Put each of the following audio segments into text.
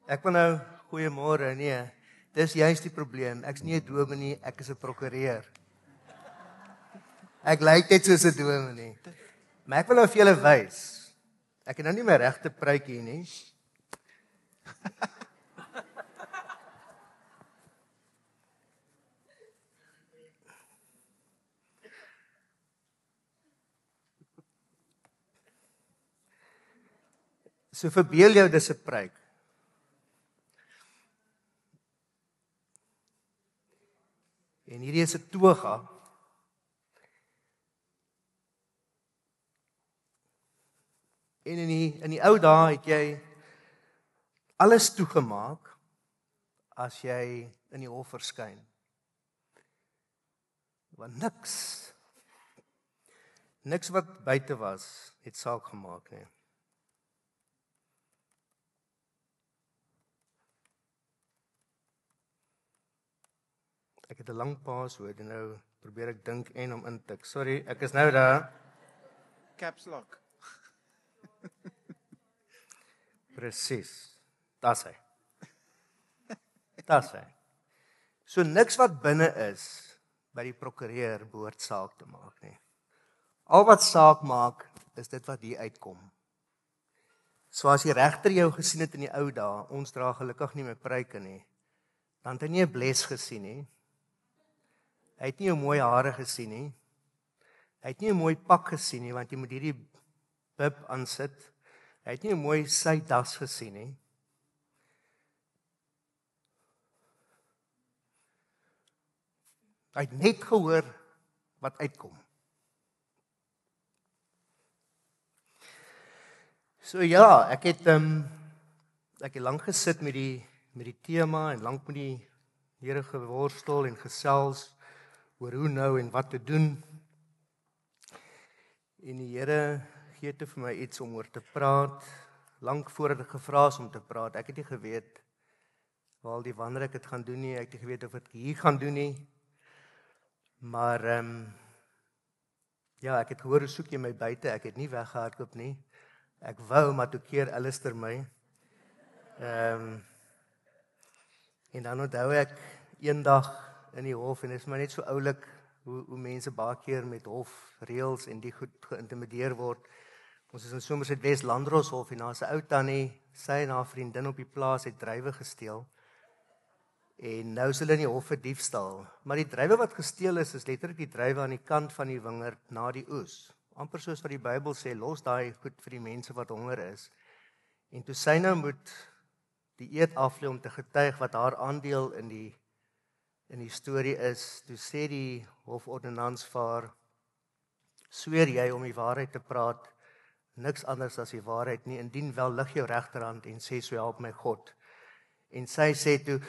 Ek wil nou, goeiemôre, nee. Dis juist die probleem. Ek's nie 'n dominee, ek is 'n prokureur. Ek lyk net soos 'n dominee. Maar ek wil nou vir julle wys. Ek het nou nie my regte pruik hier nie. So verbeel jou dis 'n pruik. En hierdie is 'n toga. En in die ou dae het jy alles toegemaak as jy in die hof verskyn. Want niks wat buite was, het saak gemaak nie. Ek het 'n lang paswoord en nou probeer ek dink en om intik. Sorry, ek is nou daar. Caps lock. Presies. Dis hy. Dis hy. So niks wat binne is by die prokureur behoort saak te maak nie. Al wat saak maak is dit wat hier uitkom. So as die regter jou gesien het in die ou dae, ons dra gelukkig nie meer pruike nie. Dan het hy nie 'n bles gesien nie. Hy het nie jou mooi hare gesien nie. Hy het nie 'n mooi pak gesien nie, want jy moet hierdie bib aansit. Hy het nie 'n mooi sydas gesien nie. Hy het net gehoor wat uitkom. So ja, ek het lank gesit met die tema en lank met die Here geworstel en gesels oor hoe nou en wat te doen. En die Here gee toe vir my iets om oor te praat, lank voordat ek gevra is om te praat. Ek het nie geweet wanneer ek dit gaan doen nie, ek het nie geweet of ek hier gaan doen nie. Maar ja, ek het gehoor hoe soek jy my buite, ek het nie weggehardloop nie. Ek wou, maar toe keer Alistair my. En dan onthou ek eendag in die hof en dit is maar net so oulik hoe mense baie keer met hofreëls en die goed geïntimideer word. Ons is in Somerset West Landdroshof en daar's 'n ou tannie, sy en haar vriendin op die plaas het druiwe gesteel. En nou is hulle in die hof vir diefstal. Maar die druiwe wat gesteel is letterlik die druiwe aan die kant van die wingerd na die oes. Amper soos wat die Bybel sê, los daai goed vir die mense wat honger is. En toe sy nou moet die eed aflê om te getuig wat haar aandeel in die storie is, toe sê die hofordonnans vir haar, sweer jy om die waarheid te praat, niks anders as die waarheid nie, indien wel lig jou regterhand en sê so help my God. En sy sê toe,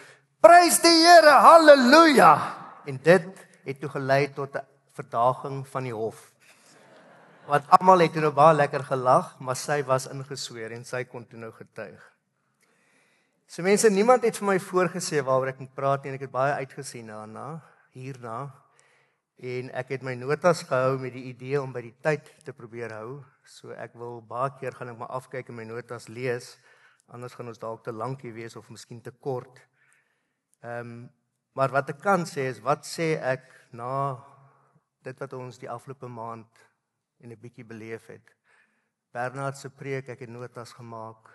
prys die Here, halleluja! En dit het toe gelei tot 'n verdaging van die hof. Want almal het toe nou baie lekker gelag, maar sy was ingesweer en sy kon toe nou getuig. So mense, niemand het vir my voorgesê waaroor ek moet praat nie, en ek het baie uitgesien hierna. En ek het my notas gehou met die idee om by die tyd te probeer hou. So ek wil baie keer gaan ek maar afkyk en my notas lees, anders gaan ons dalk te lank hier wees of miskien te kort. Maar wat ek kan sê is, wat sê ek na dit wat ons die afgelope maand en 'n bietjie beleef het. Bernard se preek, ek het notas gemaak,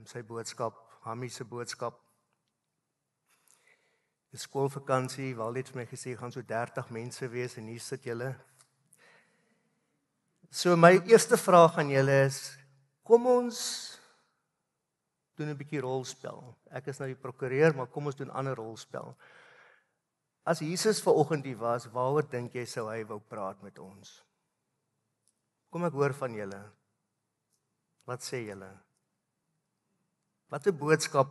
sy boodskap, Hammy se boodskap. Die skoolvakansie, Waldie het vir my gesê, gaan so 30 mense wees en hier sit julle. So my eerste vraag aan julle is, kom ons doen 'n bietjie rolspel. Ek is nou die prokureur, maar kom ons doen 'n ander rolspel. As Jesus vanoggend hier was, waaroor dink jy sou hy wou praat met ons? Kom ek hoor van julle. Wat sê julle? Wat 'n boodskap?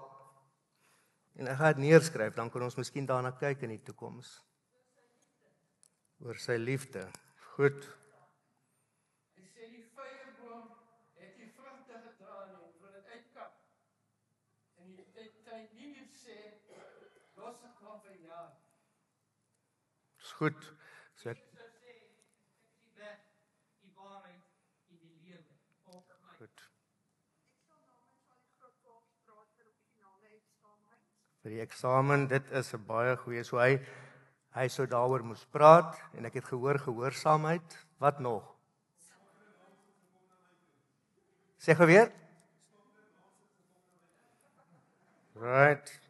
En ek gaan dit neerskryf, dan kan ons miskien daarna kyk in die toekoms. Oor sy liefde. Goed. Hy sê die vyeboom het die vrugte gedra nie, wil dit uitkap. En hy nie meer sê, los ek van verjaar. Dis goed. So ek vir die eksamen. Dit is 'n baie goeie. So hy sou daaroor moes praat en ek het gehoor gehoorsaamheid. Wat nog? Sê gou weer. Right.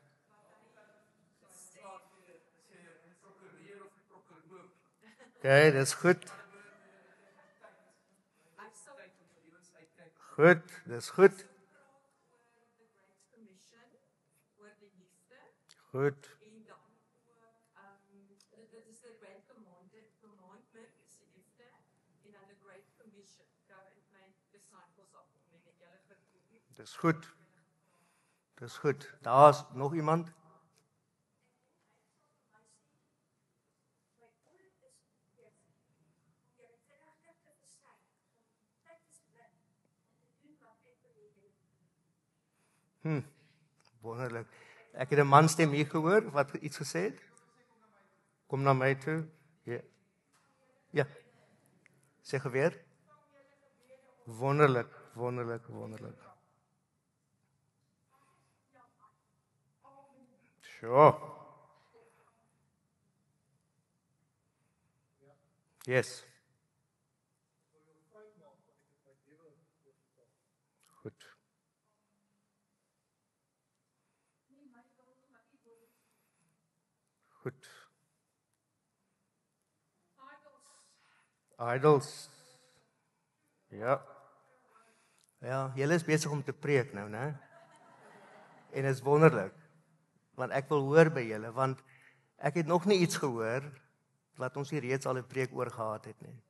Okay, dis goed. Goed, dis goed. Goed. Dis goed. Dis goed. Daar's nog iemand? Wonderlik. Ek het 'n manstem hier gehoor wat iets gesê het. Kom na my toe. Ja. Ja. Sê geweer. Wonderlik, wonderlik, wonderlik. Sure. Yes. Goed. Goed. Idols. Ja. Ja, julle is besig om te preek nou, né? En dit is wonderlik. Want ek wil hoor by julle, want ek het nog nie iets gehoor wat ons nie reeds al 'n preek oor gehad het nie.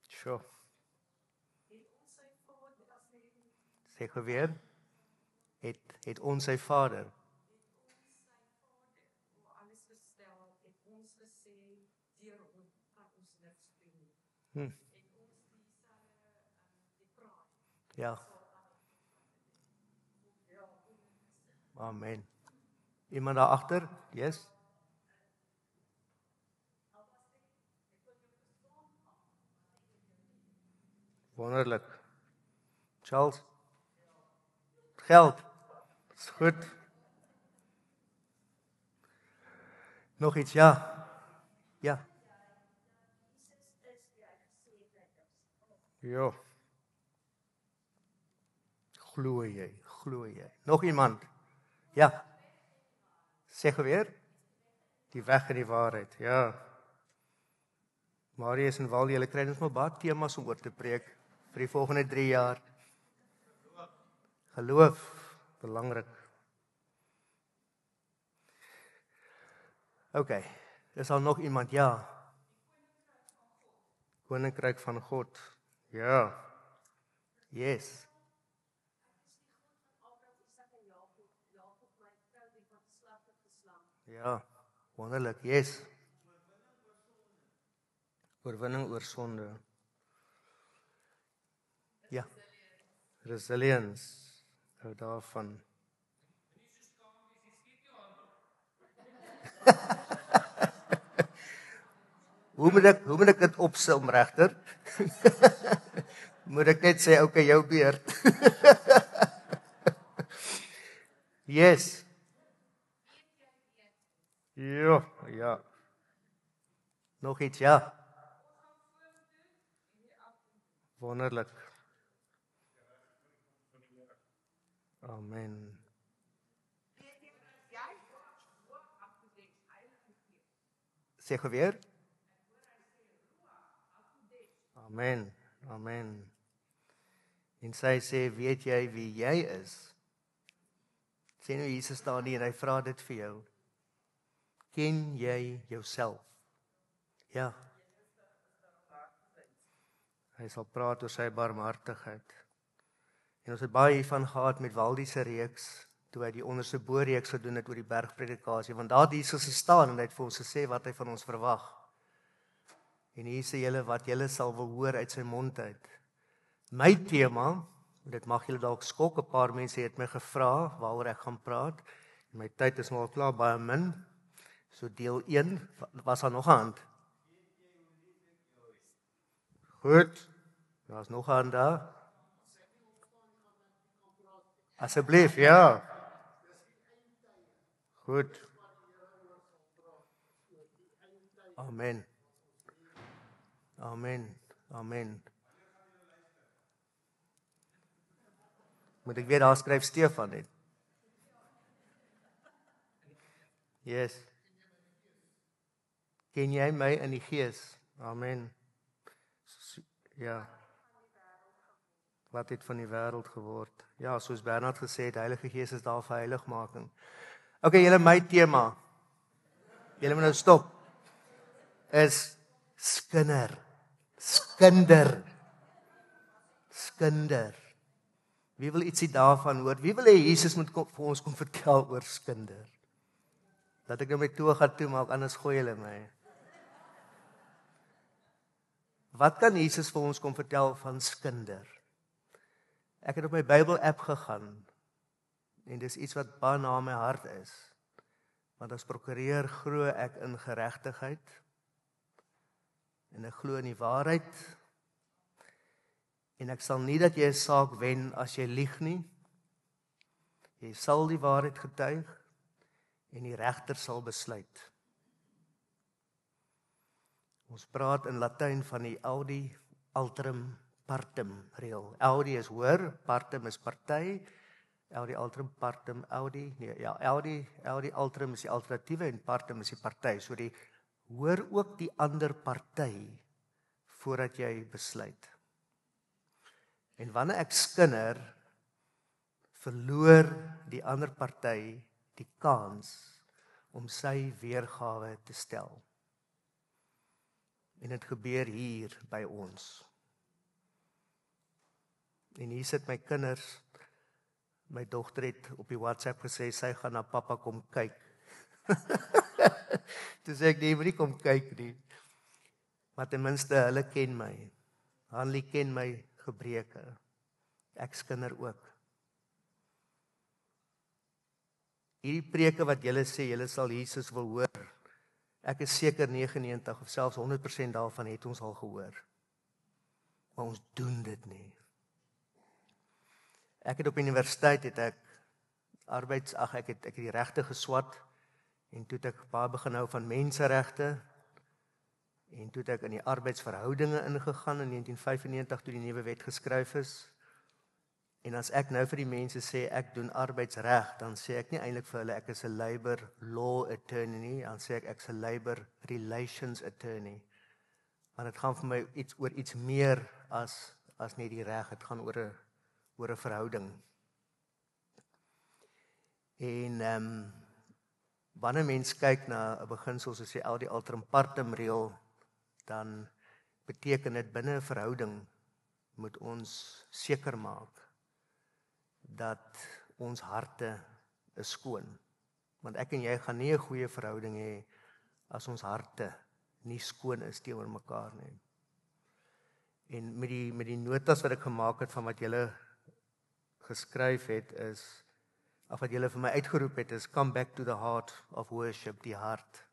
Sure. Sê geweer. Het ons sy Vader. Ja. Amen. Iemand daar agter? Yes. Wonderlik. Charles. Geld. Is goed. Nog iets, ja. Ja. Ja. Glo jy. Nog iemand? Ja. Sê geweer. Die weg en die waarheid. Ja. Marius en Val, julle kry ons maar baie temas om oor te preek vir die volgende 3 jaar. Geloof, belangrik. Okay, is al nog iemand? Ja. Koninkryk van God. Ja. Yes. Ja, wonderlik. Yes. Oorwinning oor sonde. Ja. Resilience. Hou daarvan. Hoe moet ek dit opsom, regter? Moet ek net sê, okay, jou beurt. Yes. Ja. Nog iets, ja. Wonderlik. Amen. Sê geweer. Amen. En sy sê, weet jy wie jy is? Sê nou Jesus staan hier en hy vra dit vir jou. Ken jy jouself? Ja. Hy sal praat oor sy barmhartigheid. En ons het baie hiervan gehad met Waldie se reeks, toe hy die onderste bo-reeks gedoen het oor die bergpredikasie, want daar het Jesus gestaan en hy het vir ons gesê wat hy van ons verwag. En hier sê julle wat julle sal wil hoor uit sy mond uit. My tema Dit mag julle dalk skok, 'n paar mense het my gevra waaroor ek gaan praat. My tyd is nou al klaar baie min. So deel 1, was daar nog 'n hand? Goed. Daar's nog 'n hand daar. Asseblief, ja. Goed. Amen. Amen. Amen. Moet ek weer daar skryf Stefan net? Yes. Ken jy my in die gees? Amen. Ja. Wat het van die wêreld geword? Ja, soos Bernard gesê het, die Heilige Gees is daar vir heiligmaking. Okay, julle my tema. Julle moet nou stop. Is skinder. Skinder. Skinder. Wie wil ietsie daarvan hoor? Wie wil hê Jesus moet vir ons kom vertel oor skinder? Dat ek nou my toga toe maak, anders gooi hulle my. Wat kan Jesus vir ons kom vertel van skinder? Ek het op my Bybel app gegaan en dis iets wat baie na my hart is. Want as prokureur glo ek in geregtigheid en ek glo in die waarheid en ek sal nie dat jy 'n saak wen as jy lieg nie. Jy sal die waarheid getuig en die regter sal besluit. Ons praat in Latyn van die Audi Alterum Partem reël. Audi is hoor, partem is party. Audi Alterum Partem Audi. Nee, ja, Audi Alterum is die alternatiewe en partem is die party. So die hoor ook die ander party voordat jy besluit. En wanneer ek skinder, verloor die ander party die kans om sy weergawe te stel. En dit gebeur hier by ons. En hier sit my kinders, my dogter het op die WhatsApp gesê, sy gaan na pappa kom kyk. Toe sê ek, nee, moet nie kom kyk nie. Maar ten minste, hulle ken my. Hanlie ken my gebreke. Ek skinder ook. Hierdie preke wat julle sê, julle sal Jesus wil hoor. Ek is seker 99 of selfs 100% daarvan het ons al gehoor. Maar ons doen dit nie. Ek het op universiteit ek het die regte geswat en toe het ek baie begin hou van menseregte en toe het ek in die arbeidsverhoudinge ingegaan in 1995 toe die nuwe wet geskryf is. En as ek nou vir die mense sê ek doen arbeidsreg, dan sê ek nie eintlik vir hulle ek is 'n labor law attorney nie, dan sê ek is 'n labor relations attorney. Want dit gaan vir my oor iets meer as net die reg, dit gaan oor 'n verhouding. En wanneer mens kyk na 'n beginsel soos die Audi Alterum Partem reël, dan beteken dit binne 'n verhouding moet ons seker maak dat ons harte is skoon. Want ek en jy gaan nie 'n goeie verhouding hê as ons harte nie skoon is teenoor mekaar nie. En met die notas wat ek gemaak het van wat julle geskryf het is, of wat julle vir my uitgeroep het is, come back to the heart of worship, die hart.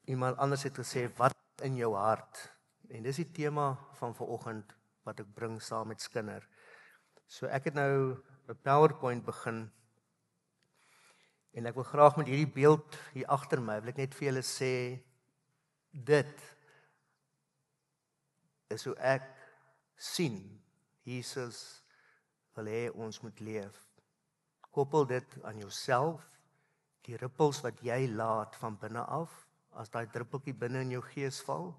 Iemand anders het gesê, wat in jou hart? En dis die tema van vanoggend wat ek bring saam met skinder. So ek het nou 'n PowerPoint begin en ek wil graag met hierdie beeld hier agter my, wil ek net vir julle sê, dit is hoe ek sien Jesus wil hê ons moet leef. Koppel dit aan jouself, die rippels wat jy laat van binne af, as daai druppeltjie binne in jou gees val.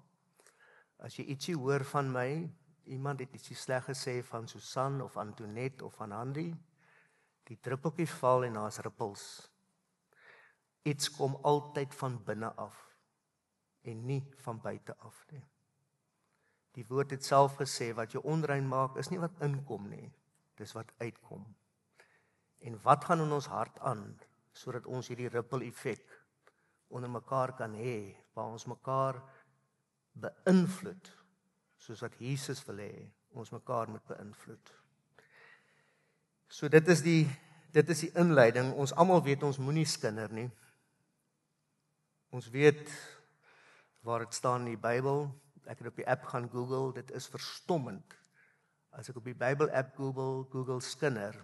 As jy ietsie hoor van my, iemand het ietsie sleg gesê van Susan of Antoinette of van Handy, die druppeltjie val en daar's rippels. Iets kom altyd van binne af en nie van buite af nie. Die woord het self gesê, wat jou onrein maak, is nie wat inkom nie, dis wat uitkom. En wat gaan in ons hart aan, sodat ons hierdie ripple effek onder mekaar kan hê, waar ons mekaar beïnvloed, soos wat Jesus wil hê, ons mekaar moet beïnvloed. So dit is die inleiding. Ons almal weet ons moenie skinder nie. Ons weet waar dit staan in die Bybel. Ek het op die app gaan Google, dit is verstommend. As ek op die Bybel app Google skinder,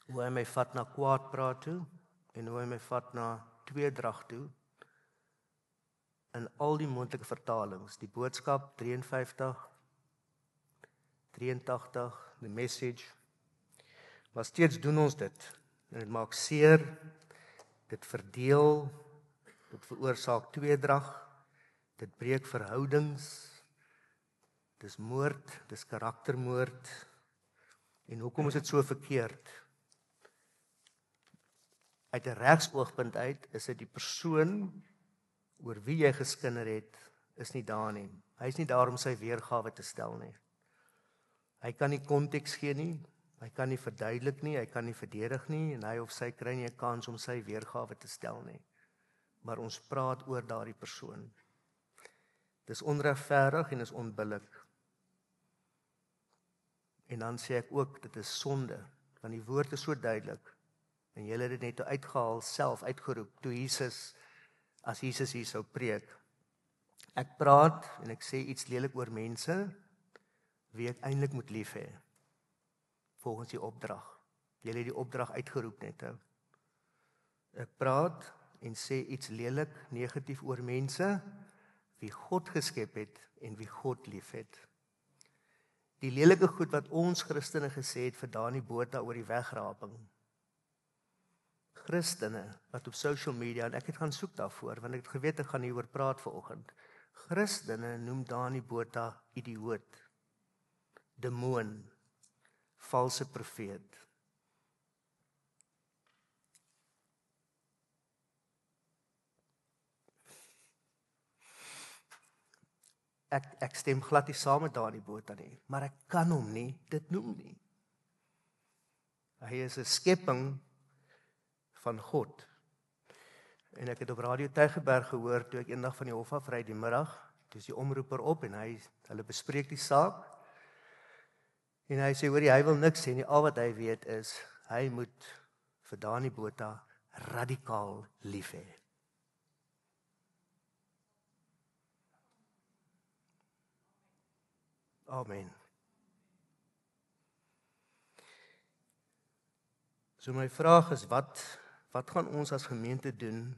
hoe hy my vat na kwaad praat toe en hoe hy my vat na tweedrag toe. In al die moontlike vertalings, die boodskap 53, 83, the message, maar steeds doen ons dit. En dit maak seer, dit verdeel, dit veroorsaak tweedrag, dit breek verhoudings, dis moord, dis karaktermoord. En hoekom is dit so verkeerd? Uit 'n regsoogpunt uit is dit die persoon oor wie jy geskinder het, is nie daar nie. Hy is nie daar om sy weergawe te stel nie. Hy kan nie konteks gee nie, hy kan nie verduidelik nie, hy kan nie verdedig nie, en hy of sy kry nie 'n kans om sy weergawe te stel nie. Maar ons praat oor daardie persoon. Dis onregverdig en is onbillik. En dan sê ek ook, dit is sonde, want die woord is so duidelik, en jy het dit net uitgehaal, self uitgeroep, toe as Jesus hier sou preek. Ek praat en ek sê iets lelik oor mense, wie ek eintlik moet lief hê, volgens die opdrag. Jy het die opdrag uitgeroep net. Ek praat en sê iets lelik, negatief oor mense, wie God geskep het en wie God lief het. Die lelike goed wat ons Christene gesê het vir Dani Botha oor die wegraping. Christene wat op social media, en ek het gaan soek daarvoor, want ek het geweet ek gaan hieroor praat vanoggend. Christene noem Dani Botha idioot, demoon, valse profeet. Ek stem glad nie saam met Dani Botha nie, maar ek kan hom nie dit noem nie. Hy is 'n skepping van God. En ek het op Radio Tygerberg gehoor, toe ek eendag van die hof af ry die middag, toe is die omroeper op en hulle bespreek die saak. En hy sê, hoorie, hy wil niks sê nie, al wat hy weet is, hy moet vir Dani Botha radikaal lief hê. Amen. So my vraag is, wat gaan ons as gemeente doen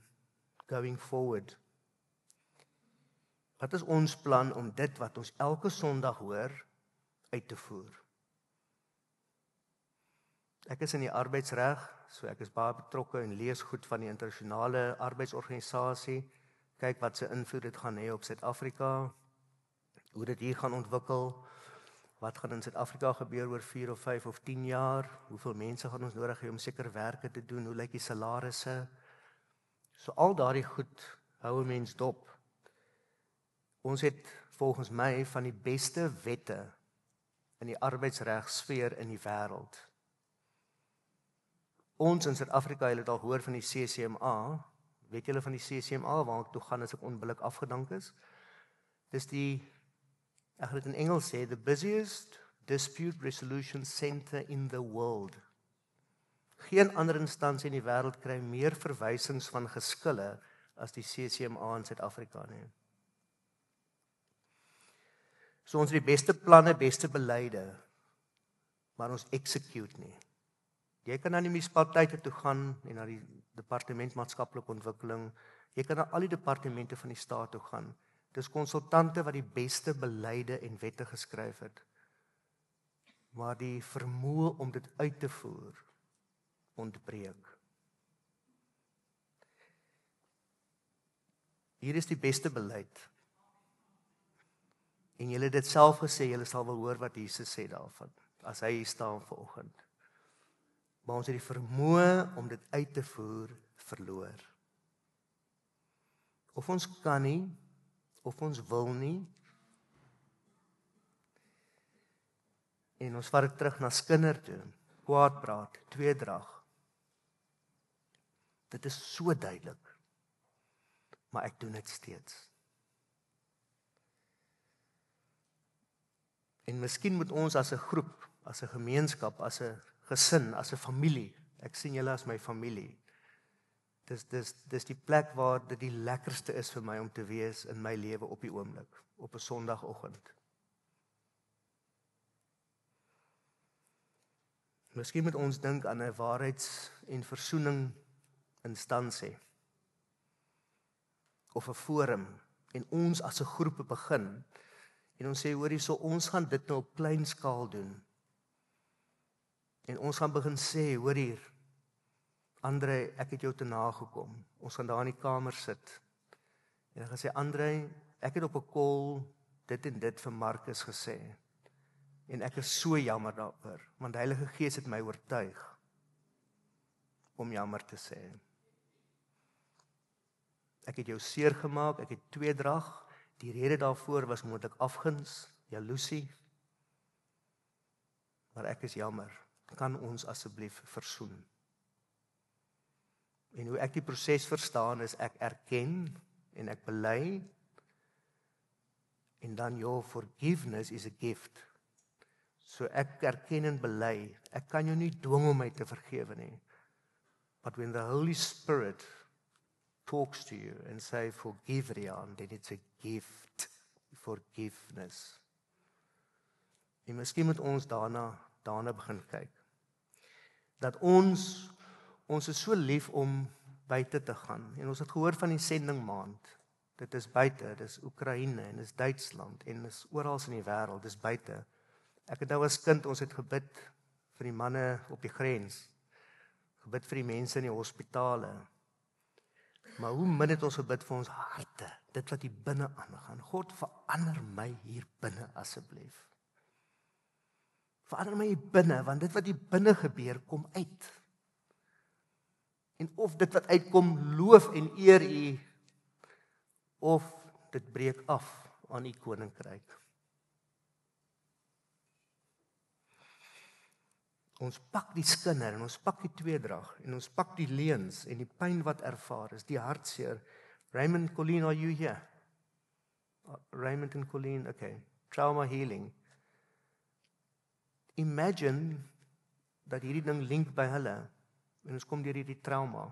going forward? Wat is ons plan om dit wat ons elke Sondag hoor uit te voer? Ek is in die arbeidsreg, so ek is baie betrokke en lees goed van die internasionale arbeidsorganisasie, kyk wat se invloed dit gaan hê op Suid-Afrika, hoe dit hier gaan ontwikkel, wat gaan in Suid-Afrika gebeur oor 4 of 5 of 10 jaar, hoeveel mense gaan ons nodig hê om seker werke te doen, hoe lyk die salarisse, so al daardie goed hou 'n mens dop. Ons het volgens my van die beste wette in die arbeidsregsfeer in die wêreld. Ons in Suid-Afrika, julle het al gehoor van die CCMA, weet julle van die CCMA, waar ek toe gaan as ek onbillik afgedank is? Dis ek gaan dit in Engels sê, the busiest dispute resolution center in the world. Geen ander instansie in die wêreld kry meer verwysings van geskille as die CCMA in Suid-Afrika nie. So ons het die beste planne, beste beleide, maar ons execute nie. Jy kan na die munisipaliteite toe gaan en na die departement maatskaplike ontwikkeling, jy kan na al die departemente van die staat toe gaan. Dis konsultante wat die beste beleide en wette geskryf het. Maar die vermoë om dit uit te voer ontbreek. Hier is die beste beleid. En julle het dit self gesê, julle sal wel hoor wat Jesus sê daarvan, as hy hier staan vanoggend. Maar ons het die vermoë om dit uit te voer verloor. Of ons kan nie, of ons wil nie, en ons vat dit terug na skinder toe, kwaad praat, tweedrag. Dit is so duidelik, maar ek doen dit steeds. En miskien moet ons as 'n groep, as 'n gemeenskap, as 'n gesin, as 'n familie, ek sien julle as my familie. Dis die plek waar dit die lekkerste is vir my om te wees in my lewe op die oomblik, op 'n Sondagoggend. Miskien moet ons dink aan 'n waarheids- en versoening instansie of 'n forum en ons as 'n groep begin en ons sê hoor hierso, ons gaan dit nou op klein skaal doen. En ons gaan begin sê, hoor hier, André, ek het jou te nagekom. Ons gaan daar in die kamer sit. En ek gaan sê, André, ek het op 'n call dit en dit vir Marcus gesê. En ek is so jammer daaroor, want die Heilige Gees het my oortuig om jammer te sê. Ek het jou seer gemaak, ek het tweedrag. Die rede daarvoor was moontlik afguns, jaloesie. Maar ek is jammer. Kan ons asseblief versoen? En hoe ek die proses verstaan is ek erken en ek bely. En dan your forgiveness is a gift. So ek erken en bely. Ek kan jou nie dwing om my te vergewe nie. But when the Holy Spirit talks to you and say forgive Rian, then it's a gift, forgiveness. En miskien moet ons daarna begin kyk. Dat ons is so lief om buite te gaan. En ons het gehoor van die sendingmaand. Dit is buite, dit is Oekraïne en dit is Duitsland en dit is oral in die wêreld, dit is buite. Ek het nou as kind, ons het gebid vir die manne op die grens. Gebid vir die mense in die hospitale. Maar hoe min het ons gebid vir ons harte, dit wat hier binne aangaan. God, verander my hier binne asseblief. Verander my hier binne, want dit wat hier binne gebeur, kom uit. En of dit wat uitkom, loof en eer U, of dit breek af aan U koninkryk. Ons pak die skinder en ons pak die tweedrag en ons pak die leuns en die pyn wat ervaar is, die hartseer. Raymond, Colleen, are you here? Raymond and Colleen, okay. Trauma healing. Imagine dat hierdie ding link by hulle en ons kom deur hierdie trauma.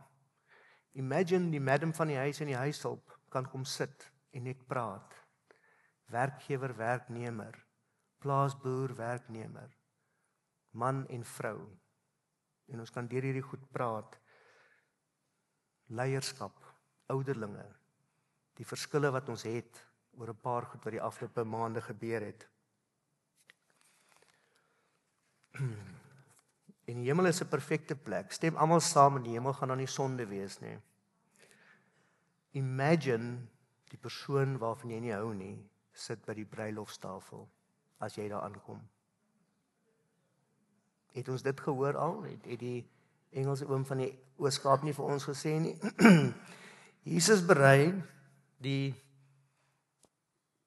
Imagine die madam van die huis en die huishulp kan kom sit en net praat. Werkgewer, werknemer, plaasboer, werknemer, man en vrou. En ons kan deur hierdie goed praat. Leierskap, ouderlinge, die verskille wat ons het oor 'n paar goed wat die afgelope maande gebeur het. En die hemel is 'n perfekte plek. Stem almal saam in die hemel gaan dan nie sonde wees nie. Imagine die persoon waarvan jy nie hou nie, sit by die bruilofstafel as jy daar aankom. Het ons dit gehoor al? Het die Engelse oom van die Ooskaap nie vir ons gesê nie? Jesus berei die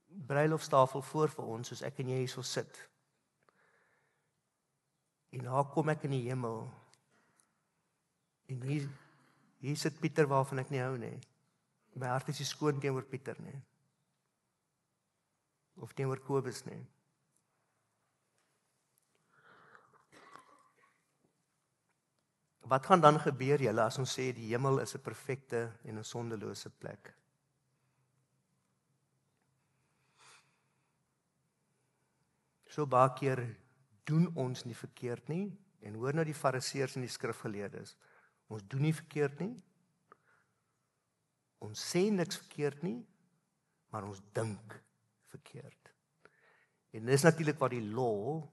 bruilofstafel voor vir ons, soos ek en jy hierso sit. En daar kom ek in die hemel. En hier sit Pieter waarvan ek nie hou nie. My hart is nie skoon teenoor Pieter nie. Of teenoor Kobus nie. Wat gaan dan gebeur julle as ons sê die hemel is 'n perfekte en 'n sondelose plek? So baie keer doen ons nie verkeerd nie, en hoor nou die fariseërs en die skrifgeleerdes, ons doen nie verkeerd nie, ons sê niks verkeerd nie, maar ons dink verkeerd. En dis natuurlik waar die law,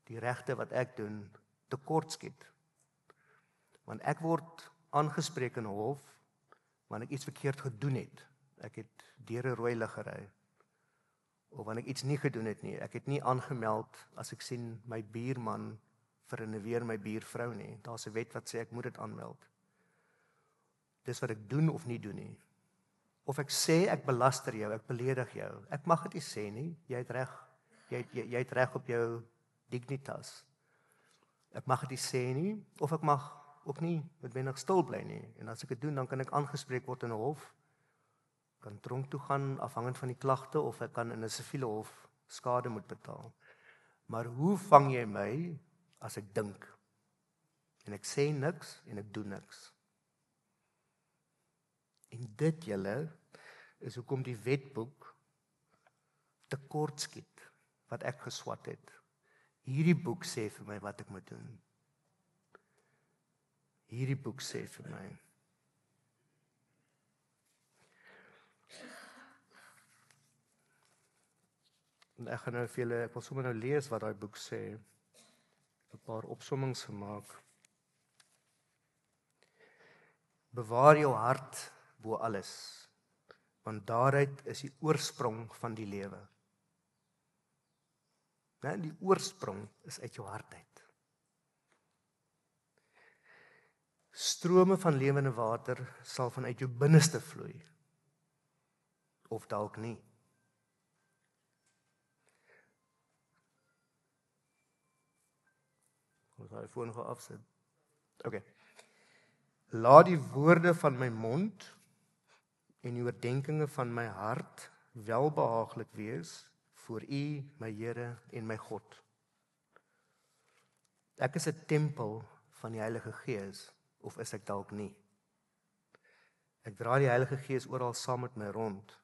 die regte wat ek doen, tekortskiet. Want ek word aangespreek in 'n hof, wanneer ek iets verkeerd gedoen het. Ek het deur 'n rooi lig gery. Of wanneer ek iets nie gedoen het nie. Ek het nie aangemeld as ek sien my buurman vernuweer my buurvrou nie. Daar's 'n wet wat sê ek moet dit aanmeld. Dis wat ek doen of nie doen nie. Of ek sê ek belaster jou, ek beledig jou. Ek mag dit nie sê nie. Jy het reg. Jy het reg op jou dignitas. Ek mag dit nie sê nie, of ek mag ook nie noodwendig stil bly nie. En as ek dit doen, dan kan ek aangespreek word in 'n hof. Kan tronk toe gaan afhangend van die klagte, of ek kan in 'n siviele hof skade moet betaal. Maar hoe vang jy my as ek dink? En ek sê niks en ek doen niks. En dit julle is hoekom die wetboek tekortskiet wat ek geswat het. Hierdie boek sê vir my wat ek moet doen. Hierdie boek sê vir my. En ek gaan nou vir julle, ek wil sommer nou lees wat daai boek sê. 'n Paar opsommings gemaak. Bewaar jou hart bo alles, want daaruit is die oorsprong van die lewe. Nee, die oorsprong is uit jou hart uit. Strome van lewende water sal vanuit jou binneste vloei, of dalk nie. Ons gaan die foon gou afsit. Okay. Laat die woorde van my mond en die oordeenkinge van my hart welbehaaglik wees voor U, my Here en my God. Ek is 'n tempel van die Heilige Gees, of is ek dalk nie? Ek dra die Heilige Gees oral saam met my rond,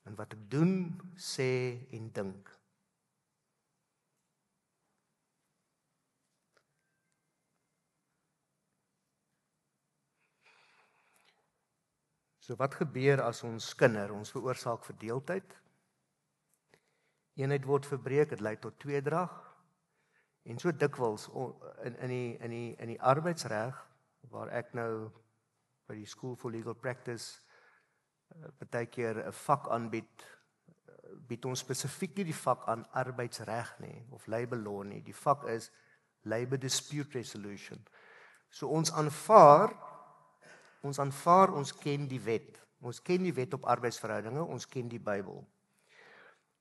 in wat ek doen, sê en dink. So wat gebeur as ons kinder, ons veroorsaak verdeeldheid? Eenheid word verbreek, dit lei tot tweedrag. En so dikwels in die arbeidsreg waar ek nou by die School for Legal Practice partykeer 'n vak aanbied, bied ons spesifiek nie die vak aan arbeidsreg nie of labor law nie. Die vak is Labor Dispute Resolution. So ons aanvaar ons ken die wet. Ons ken die wet op arbeidsverhoudinge, ons ken die Bybel.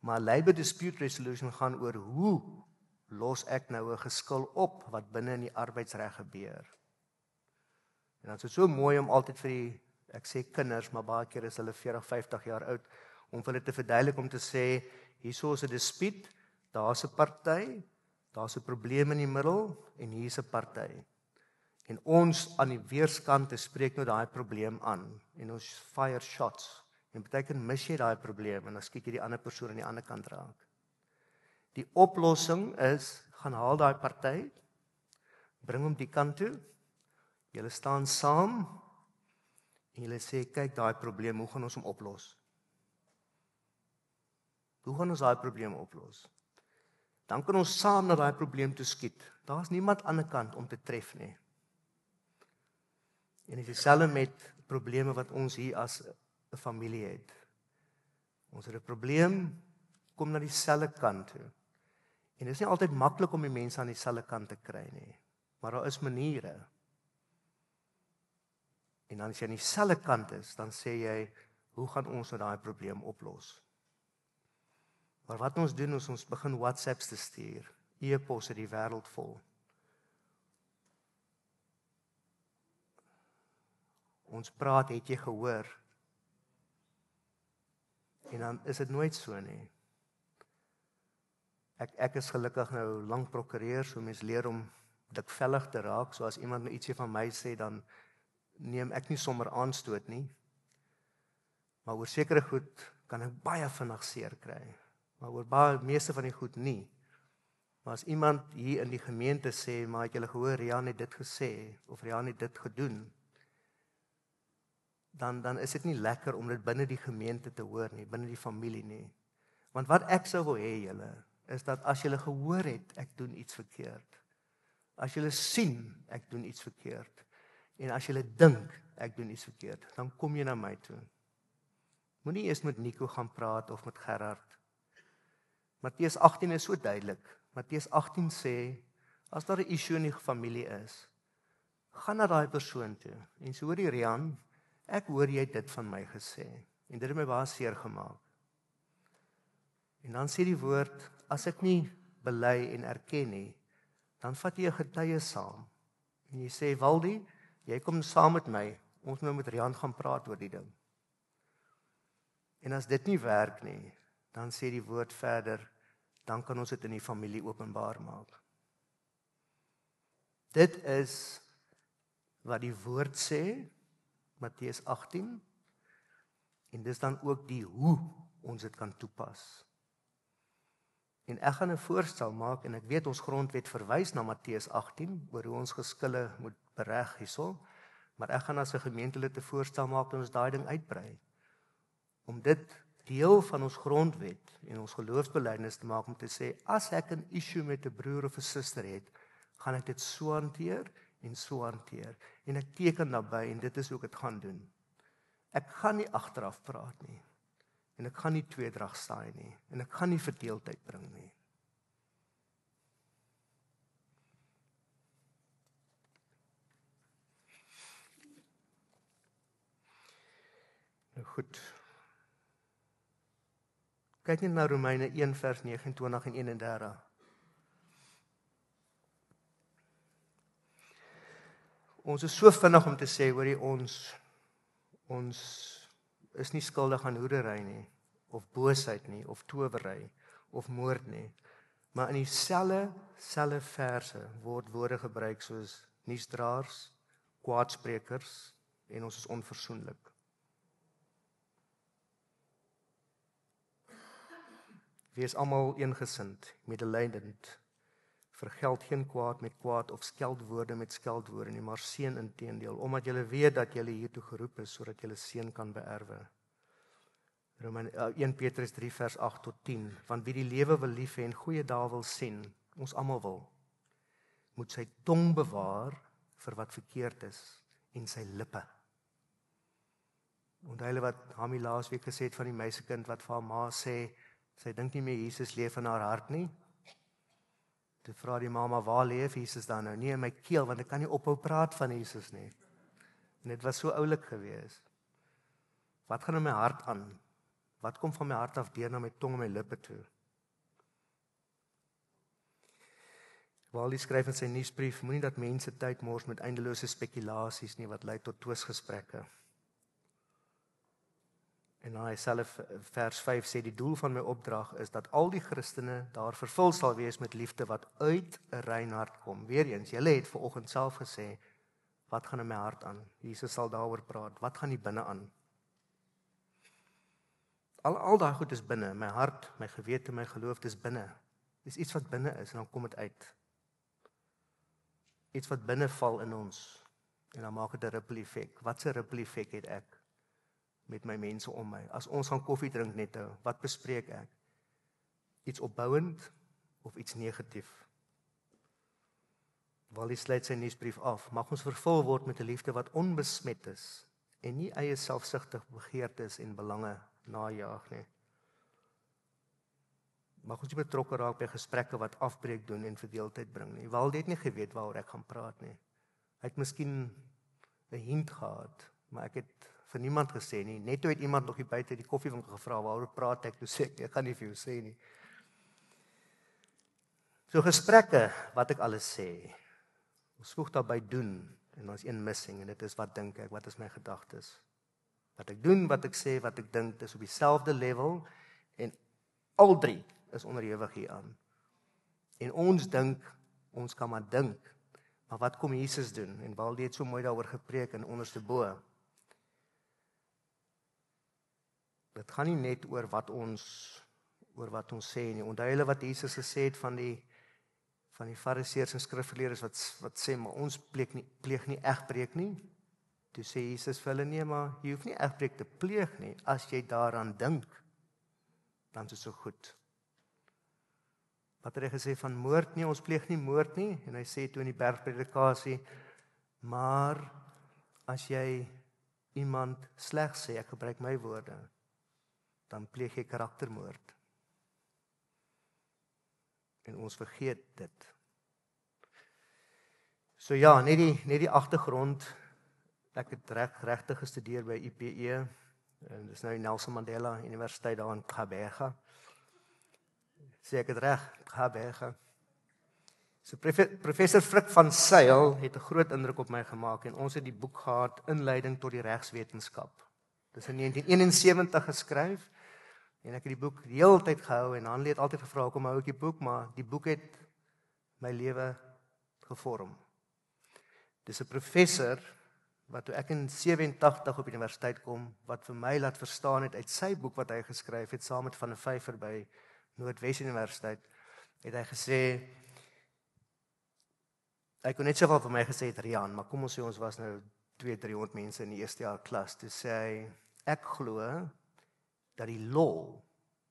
Maar Labor Dispute Resolution gaan oor hoe los ek nou 'n geskil op wat binne in die arbeidsreg gebeur. En dan is dit so mooi om altyd vir die, ek sê kinders, maar baie keer is hulle 40, 50 jaar oud, om vir hulle te verduidelik om te sê, hierso is 'n dispuut, daar's 'n party, daar's 'n probleem in die middel en hier's 'n party. En ons aan die weerskante spreek nou daai probleem aan en ons fire shots. En baie keer mis jy daai probleem en dan skiet jy die ander persoon aan die ander kant raak. Die oplossing is, gaan haal daai party, bring hom die kant toe, julle staan saam, en julle sê, kyk daai probleem, hoe gaan ons hom oplos? Hoe gaan ons daai probleem oplos? Dan kan ons saam na daai probleem toe skiet. Daar's niemand aan die ander kant om te tref nie. En dit is dieselfde met probleme wat ons hier as 'n familie het. Ons het 'n probleem, kom na dieselfde kant toe. En dit is nie altyd maklik om die mense aan dieselfde kant te kry nie, maar daar is maniere. En dan as jy aan dieselfde kant is, dan sê jy, hoe gaan ons nou daai probleem oplos? Maar wat ons doen is ons begin WhatsApps te stuur, e-posse die wêreld vol. Ons praat, het jy gehoor? En dan is dit nooit so nie. Ek is gelukkig nou lank prokureur, so mens leer om dikvellig te raak, so as iemand nou ietsie van my sê, dan neem ek nie sommer aanstoot nie. Maar oor sekere goed kan ek baie vinnig seer kry. Maar oor baie meeste van die goed nie. Maar as iemand hier in die gemeente sê, maar het julle gehoor, Rian het dit gesê, of Rian het dit gedoen, dan is dit nie lekker om dit binne die gemeente te hoor nie, binne die familie nie. Want wat ek sou wil hê julle, is dat as julle gehoor het, ek doen iets verkeerd. As julle sien, ek doen iets verkeerd. En as julle dink, ek doen iets verkeerd, dan kom jy na my toe. Moenie eers met Nico gaan praat of met Gerard. Matteus 18 is so duidelik. Matteus 18 sê, as daar 'n issue in die familie is, gaan na daai persoon toe en sê, hoorie Rian, ek hoor jy het dit van my gesê en dit het my baie seer gemaak. En dan sê die woord, as ek nie bely en erken nie, dan vat jy 'n getuie saam. En jy sê, Waldie, jy kom saam met my, ons moet met Rian gaan praat oor die ding. En as dit nie werk nie, dan sê die woord verder, dan kan ons dit in die familie openbaar maak. Dit is wat die woord sê, Matteus 18, en dis dan ook die hoe ons dit kan toepas. En ek gaan 'n voorstel maak, en ek weet ons grondwet verwys na Matteus 18, oor hoe ons geskille moet bereg hierso, maar ek gaan as 'n gemeentelid 'n voorstel maak dat ons daai ding uitbrei, om dit deel van ons grondwet en ons geloofsbelijdenis te maak, om te sê, as ek 'n issue met 'n broer of 'n suster het, gaan ek dit so hanteer, en so hanteer, en ek teken daarbey, en dit is hoe ek dit gaan doen. Ek gaan nie agteraf praat nie, en ek gaan nie tweedrag saai nie, en ek gaan nie verdeeldheid bring nie. Nou goed. Kyk net na Romeine 1 vers 29 en 31. Ons is so vinnig om te sê, hoorie, ons is nie skuldig aan hoerery nie, of boosheid nie, of towery, of moord nie. Maar in dieselfde verse word woorde gebruik soos nuusdraers, kwaadsprekers, en ons is onversoenlik. Wees almal eengesind, medelydend, vergeld geen kwaad met kwaad of skeldwoorde met skeldwoorde nie, maar seën inteendeel, omdat julle weet dat julle hiertoe geroep is, sodat julle seën kan beerwe. 1 Petrus 3 vers 8 tot 10, want wie die lewe wil lief hê en goeie dae wil sien, ons almal wil, moet sy tong bewaar vir wat verkeerd is, en sy lippe. Onthou hulle wat Hami laasweek gesê het van die meisiekind wat vir haar ma sê, sy dink nie meer Jesus leef in haar hart nie. Toe vra die mamma, waar leef Jesus dan nou? Nee, in my keel, want ek kan nie ophou praat van Jesus nie. En dit was so oulik gewees. Wat gaan in my hart aan? Wat kom van my hart af deur na my tong en my lippe toe? Wally skryf in sy nuusbrief, moenie dat mense tyd mors met eindelose spekulasies nie, wat lei tot twisgesprekke. En dan hy self vers 5 sê, die doel van my opdrag is dat al die Christene daar vervul sal wees met liefde wat uit 'n rein hart kom. Weereens, julle het vanoggend self gesê, wat gaan in my hart aan? Jesus sal daaroor praat, wat gaan hier binne aan? Al daai goed is binne, my hart, my gewete, my geloof, dis binne. Dis iets wat binne is, en dan kom dit uit. Iets wat binne val in ons, en dan maak dit 'n ripple effek. Wat 'n ripple effek het ek met my mense om my? As ons gaan koffie drink net, wat bespreek ek? Iets opbouend of iets negatief? Wally sluit sy nuusbrief af. Mag ons vervul word met 'n liefde wat onbesmet is en nie eie selfsugtig begeertes en belange najaag nie. Mag ons nie betrokke raak by gesprekke wat afbreek doen en verdeeldheid bring nie. Wally het nie geweet waaroor ek gaan praat nie. Hy het miskien 'n hint gehad, maar ek het vir niemand gesê nie. Net toe het iemand nog hier buite die koffiewinkel gevra, waaroor praat ek? Toe sê ek gaan nie vir jou sê nie. So gesprekke, wat ek alles sê, ons voeg daarby doen, en ons een missing, en dit is wat dink ek, wat is my gedagtes? Wat ek doen, wat ek sê, wat ek dink, dis op dieselfde level, en al drie is onderhewig hieraan. En ons dink, ons kan maar dink, maar wat kom Jesus doen? En Wally het so mooi daaroor gepreek in onderste bo. Dit gaan nie net oor wat ons sê nie. Onthou julle wat Jesus gesê het van die fariseërs en skrifgeleerdes wat sê, maar ons pleeg nie egbreek nie. Toe sê Jesus vir hulle, nee, maar jy hoef nie egbreek te pleeg nie. As jy daaraan dink, dan is dit so goed. Wat het hy gesê van moord nie? Ons pleeg nie moord nie. En hy sê toe in die bergpredikasie, maar as jy iemand sleg sê, ek gebruik my woorde, dan pleeg jy karaktermoord. En ons vergeet dit. So ja, net die agtergrond. Ek het regtig gestudeer by IPE, en dis nou die Nelson Mandela Universiteit daar in Gqeberha. Sê ek het reg, Gqeberha. So professor Frik van Sail het 'n groot indruk op my gemaak, en ons het die boek gehad, Inleiding tot die regswetenskap. Dis in 1971 geskryf, En ek het die boek die hele tyd gehou en Hanlie het altyd gevra hoekom hou ek die boek, maar die boek het my lewe gevorm. Dis 'n professor wat toe ek in 87 op universiteit kom, wat vir my laat verstaan het uit sy boek wat hy geskryf het saam met Van der Vyver by Noordwes Universiteit, het hy gesê, hy kon net soveel vir my gesê het, Rian, maar kom ons sê ons was nou 200-300 mense in die eerste jaar klas, toe sê hy, ek glo dat die law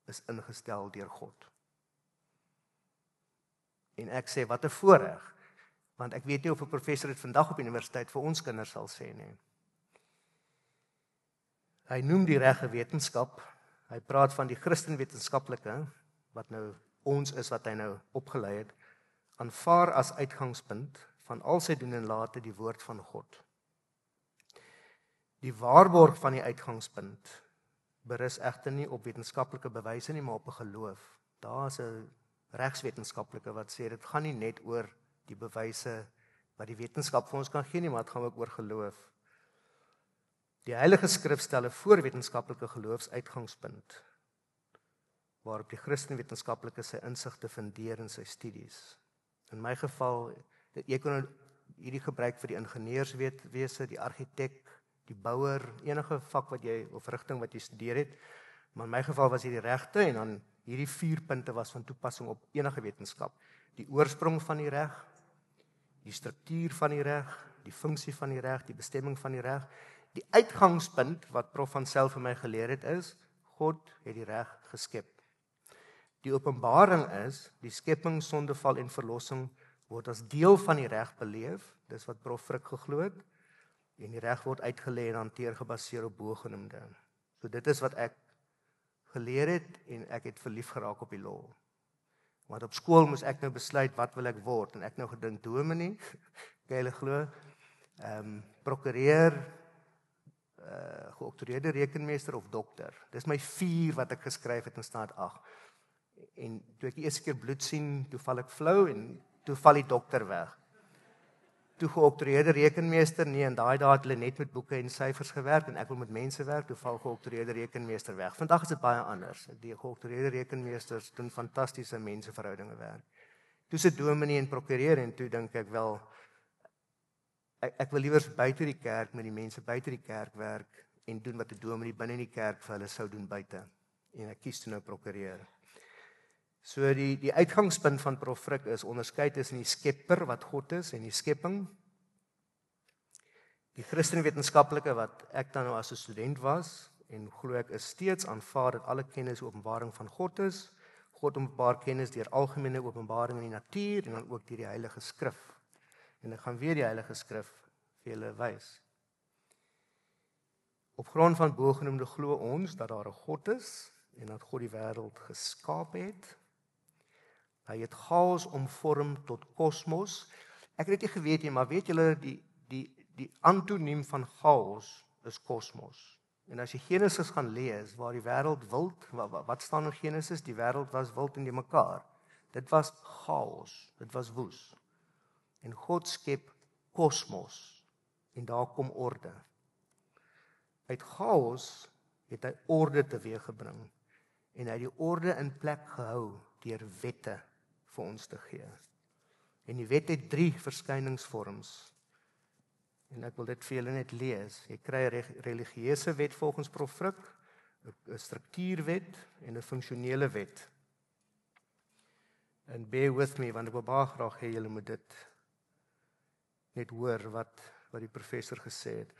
is ingestel deur God. En ek sê, wat 'n voorreg, want ek weet nie of 'n professor dit vandag op universiteit vir ons kinders sal sê nie. Hy noem die reg 'n wetenskap, hy praat van die Christenwetenskaplike, wat nou ons is, wat hy nou opgelei het, aanvaar as uitgangspunt van al sy doen en late die woord van God. Die waarborg van die uitgangspunt berus egter nie op wetenskaplike bewyse nie, maar op 'n geloof. Daar is 'n regswetenskaplike wat sê, dit gaan nie net oor die bewyse wat die wetenskap vir ons kan gee nie, maar dit gaan ook oor geloof. Die Heilige Skrif stel 'n voorwetenskaplike geloofsuitgangspunt, waarop die Christenwetenskaplike sy insigte fundeer in sy studies. In my geval, jy kon hierdie gebruik vir die ingenieurswese, die argitek, die bouer, enige vak wat jy, of rigting wat jy studeer het, maar in my geval was hierdie regte, en dan hierdie 4 punte was van toepassing op enige wetenskap. Die oorsprong van die reg, die struktuur van die reg, die funksie van die reg, die bestemming van die reg. Die uitgangspunt wat Prof van Zyl vir my geleer het is, God het die reg geskep. Die openbaring is, die skepping, sondeval en verlossing word as deel van die reg beleef, dis wat Prof Frick geglo het, en die reg word uitgelê en hanteer gebaseer op bogenoemde. So dit is wat ek geleer het, en ek het verlief geraak op die law. Want op skool moes ek nou besluit, wat wil ek word, en ek nou gedink, dominee, kan julle glo, prokureur, geoktroeëerde rekenmeester of dokter. Dis my 4 wat ek geskryf het in staat 8. En toe ek die eerste keer bloed sien, toe val ek flou, en toe val die dokter weg. Toe geoktroeëerde rekenmeester, nee, en daai dae het hulle net met boeke en syfers gewerk, en ek wil met mense werk, toe val geoktroeëerde rekenmeester weg. Vandag is dit baie anders. Die geoktroeëerde rekenmeesters doen fantastiese menseverhoudinge werk. Toe sit dominee en prokureur, en toe dink ek wel, ek wil liewer buite die kerk met die mense buite die kerk werk, en doen wat die dominee binne die kerk vir hulle sou doen buite. En ek kies toe nou prokureur. So die uitgangspunt van Prof Frick is onderskei tussen die skepper wat God is en die skepping. Die Christenwetenskaplike wat ek dan nou as 'n student was en glo ek is steeds aanvaar dat alle kennis openbaring van God is. God openbaar kennis deur algemene openbaring in die natuur en dan ook deur die Heilige Skrif. En ek gaan weer die Heilige Skrif vir julle wys. Op grond van bogenoemde glo ons dat daar 'n God is en dat God die wêreld geskaap het. Hy het chaos omvorm tot kosmos. Ek het dit nie geweet nie, maar weet julle die antoniem van chaos is kosmos. En as jy Genesis gaan lees waar die wêreld wild, wat staan in Genesis? Die wêreld was wild en die mekaar. Dit was chaos, dit was woes. En God skep kosmos en daar kom orde. Uit chaos het hy orde teweeggebring en hy het die orde in plek gehou deur wette vir ons te gee. En die wet het 3 verskyningsvorms. En ek wil dit vir julle net lees. Jy kry 'n religieuse wet volgens Prof Frick, 'n struktuurwet en 'n funksionele wet. And bear with me, want ek wil baie graag hê julle moet dit net hoor wat die professor gesê het.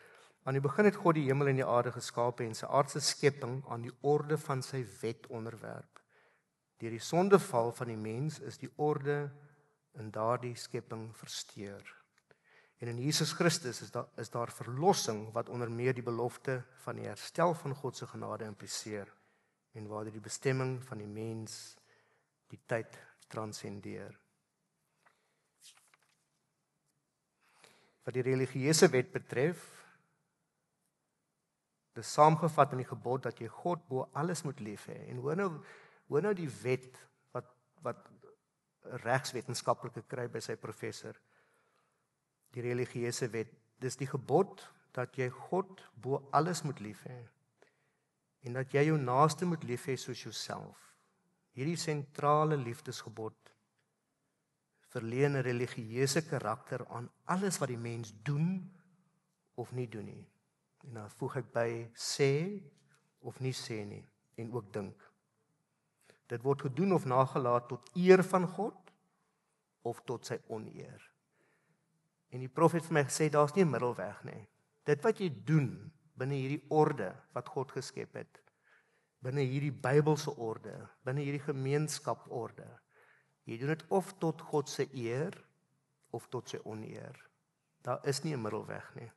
Aan die begin het God die hemel en die aarde geskape en sy aardse skepping aan die orde van sy wet onderwerp. Deur die sondeval van die mens is die orde in daardie skepping versteur. En in Jesus Christus is daar verlossing wat onder meer die belofte van die herstel van God se genade impliseer en waar die bestemming van die mens die tyd transcendeer. Wat die religieuse wet betref, dit is saamgevat in die gebod dat jy God bo alles moet lief hê. En hoor nou die wet wat regswetenskaplike kry by sy professor. Die religieuse wet, dis die gebod dat jy God bo alles moet lief hê. en dat jy jou naaste moet lief hê soos jouself. Hierdie sentrale liefdesgebod verleen 'n religieuse karakter aan alles wat die mens doen of nie doen nie. En dan voeg ek by sê of nie sê nie en ook dink. Dit word gedoen of nagelaat tot eer van God of tot sy oneer. En die Prof het vir my gesê daar's nie 'n middelweg nie. Dit wat jy doen binne hierdie orde wat God geskep het, binne hierdie Bybelse orde, binne hierdie gemeenskaporde, jy doen dit of tot God se eer of tot sy oneer. Daar is nie 'n middelweg nie.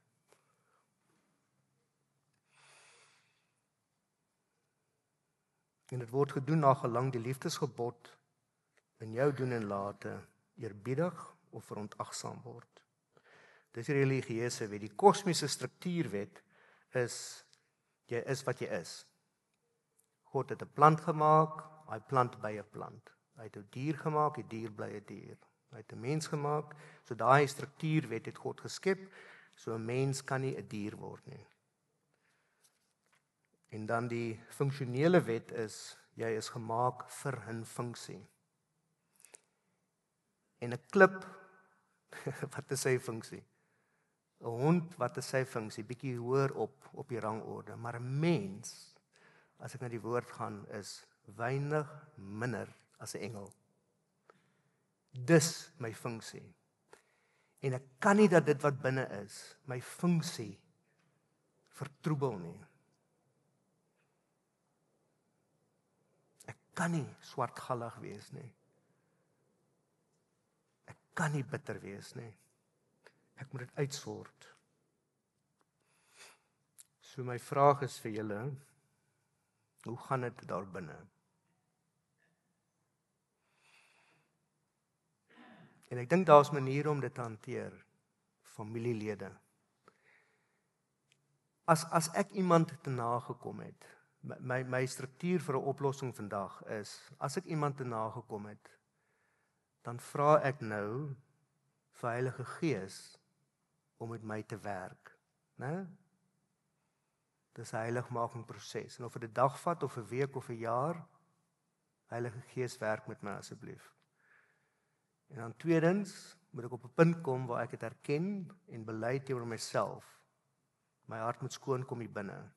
En dit word gedoen na gelang die liefdesgebod in jou doen en late eerbiedig of verontagsaam word. Dis die religieuse wet. Die kosmiese struktuurwet is jy is wat jy is. God het 'n plant gemaak, hy plant by 'n plant. Hy het 'n dier gemaak, die dier bly 'n dier. Hy het 'n mens gemaak, so daai struktuurwet het God geskep, so 'n mens kan nie 'n dier word nie. En dan die funksionele wet is, jy is gemaak vir 'n funksie. En 'n klip, wat is sy funksie? 'n Hond, wat is sy funksie? Bietjie hoër op die rangorde. Maar 'n mens, as ek na die woord gaan, is weinig minder as 'n engel. Dis my funksie. En ek kan nie dat dit wat binne is, my funksie vertroebel nie. Ek kan nie swartgallig wees nie. Ek kan nie bitter wees nie. Ek moet dit uitsort. So my vraag is vir julle, hoe gaan dit daar binne? En ek dink daar's maniere om dit te hanteer, familielede. As ek iemand te nagekom het, my struktuur vir 'n oplossing vandag is, as ek iemand te nagekom het, dan vra ek nou vir Heilige Gees om met my te werk, né? Dis 'n heiligmakingsproses. En of dit 'n dag vat of 'n week of 'n jaar, Heilige Gees werk met my asseblief. En dan tweedens, moet ek op 'n punt kom waar ek dit erken en bely teenoor myself. My hart moet skoon kom hier binne.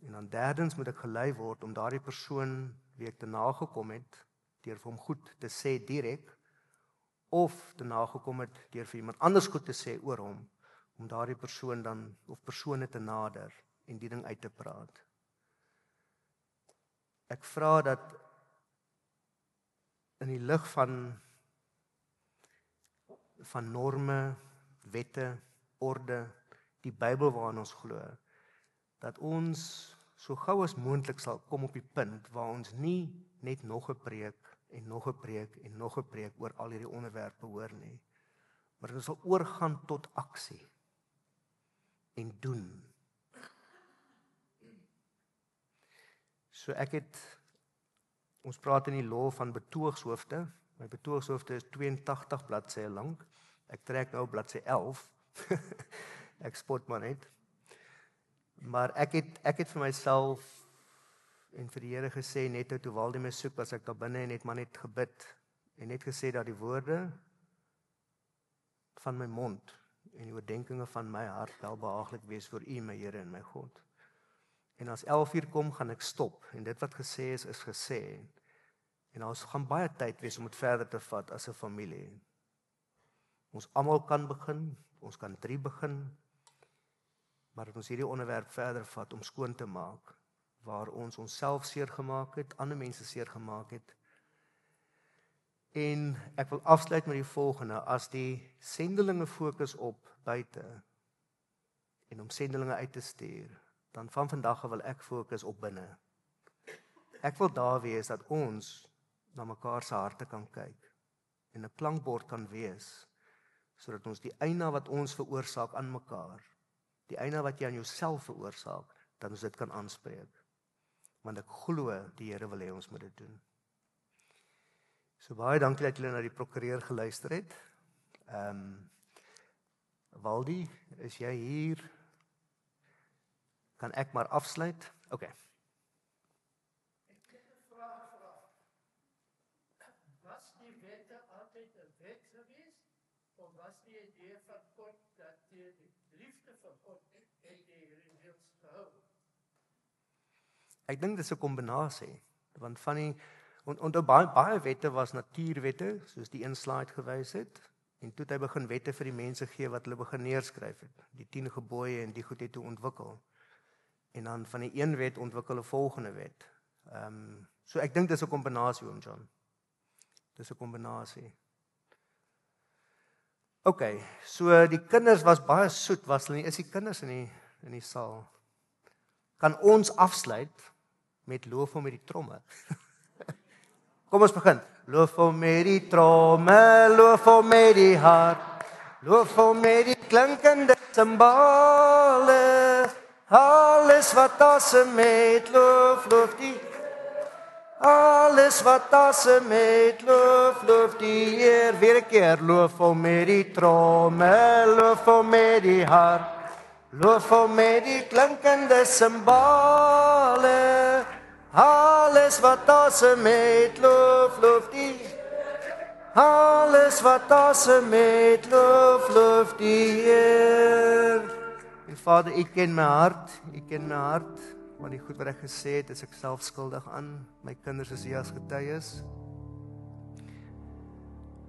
En dan derdens moet ek gelei word om daardie persoon wie ek te nagekom het, deur vir hom goed te sê direk, of te nagekom het deur vir iemand anders goed te sê oor hom, om daardie persoon dan, of persone te nader en die ding uit te praat. Ek vra dat in die lig van norme, wette, orde, die Bybel waarin ons glo, dat ons so gou as moontlik sal kom op die punt waar ons nie net nog 'n preek en nog 'n preek en nog 'n preek oor al hierdie onderwerpe hoor nie, maar ons sal oorgaan tot aksie en doen. So ons praat in die law van betoogshoofde. My betoogshoofde is 82 bladsye lank. Ek trek nou bladsy 11. Ek spot maar net. Maar ek het vir myself en vir die Here gesê, net toe Waldie my soek, was ek daar binne en het maar net gebid en net gesê dat die woorde van my mond en die oordeenkinge van my hart welbehaaglik wees vir U, my Here en my God. En as 11:00 kom, gaan ek stop en dit wat gesê is gesê. En ons gaan baie tyd wees om dit verder te vat as 'n familie. Ons almal kan begin, ons kan 3 begin, maar dat ons hierdie onderwerp verder vat om skoon te maak, waar ons onsself seer gemaak het, ander mense seer gemaak het. En ek wil afsluit met die volgende, as die sendelinge fokus op buite en om sendelinge uit te stuur, dan van vandag wil ek fokus op binne. Ek wil daar wees dat ons na mekaar se harte kan kyk en 'n klankbord kan wees, sodat ons die eina wat ons veroorsaak aan mekaar, die eina wat jy aan jouself veroorsaak, dat ons dit kan aanspreek. Want ek glo die Here wil hê ons moet dit doen. So baie dankie dat julle na die prokureur geluister het. Waldie, is jy hier? Kan ek maar afsluit? OK. Was die wette altyd 'n wet geweest? Of was die idee van God dat die liefde van God het die reëls gehou? Ek dink dit is 'n kombinasie, want van die onthou baie wette was natuurwette, soos die een slide gewys het, en toe het hy begin wette vir die mense gee wat hulle begin neerskryf het, die 10 gebooie en die goed het toe ontwikkel. En dan van die een wet ontwikkel 'n volgende wet. So ek dink dis 'n kombinasie, oom John. Dis 'n kombinasie. OK, so die kinders was baie soet, was hulle nie? Is die kinders in die saal? Kan ons afsluit met loof hom met die tromme? Kom ons begin. Loof hom met die tromme, loof hom met die hart, loof hom met die klinkende simbale. Alles wat asem het, loof die. Alles wat asem het, loof die Heer. Weer 'n keer, loof hom met die tromme, loof hom met die hart, loof hom met die klinkende simbale. Alles wat asem het, loof die. Alles wat asem het, loof die Heer. En Vader, U ken my hart, want die goed wat ek gesê het, is ek self skuldig aan. My kinders is hier as getuies.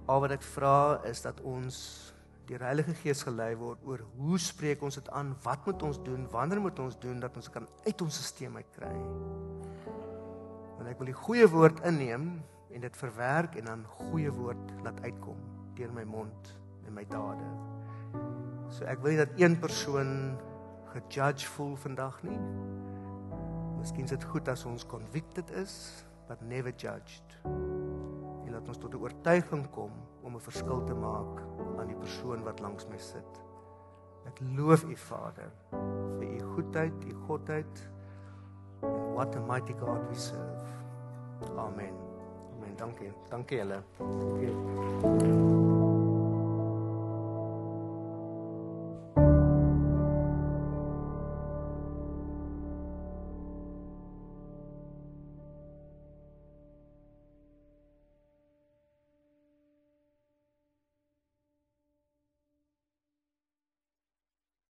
Al wat ek vra is dat ons deur die Heilige Gees gelei word oor hoe spreek ons dit aan, wat moet ons doen, wanneer moet ons doen, dat ons kan uit ons stelsel uitkry. Want ek wil die goeie woord inneem en dit verwerk en dan goeie woord laat uitkom deur my mond en my dade. So ek wil nie dat een persoon gejudge voel vandag nie. Miskien is dit goed as ons convicted is, but never judged. En laat ons tot 'n oortuiging kom om 'n verskil te maak aan die persoon wat langs my sit. Ek loof U, Vader, vir U goedheid, U godheid, and what a mighty God we serve. Amen. Amen. Dankie julle.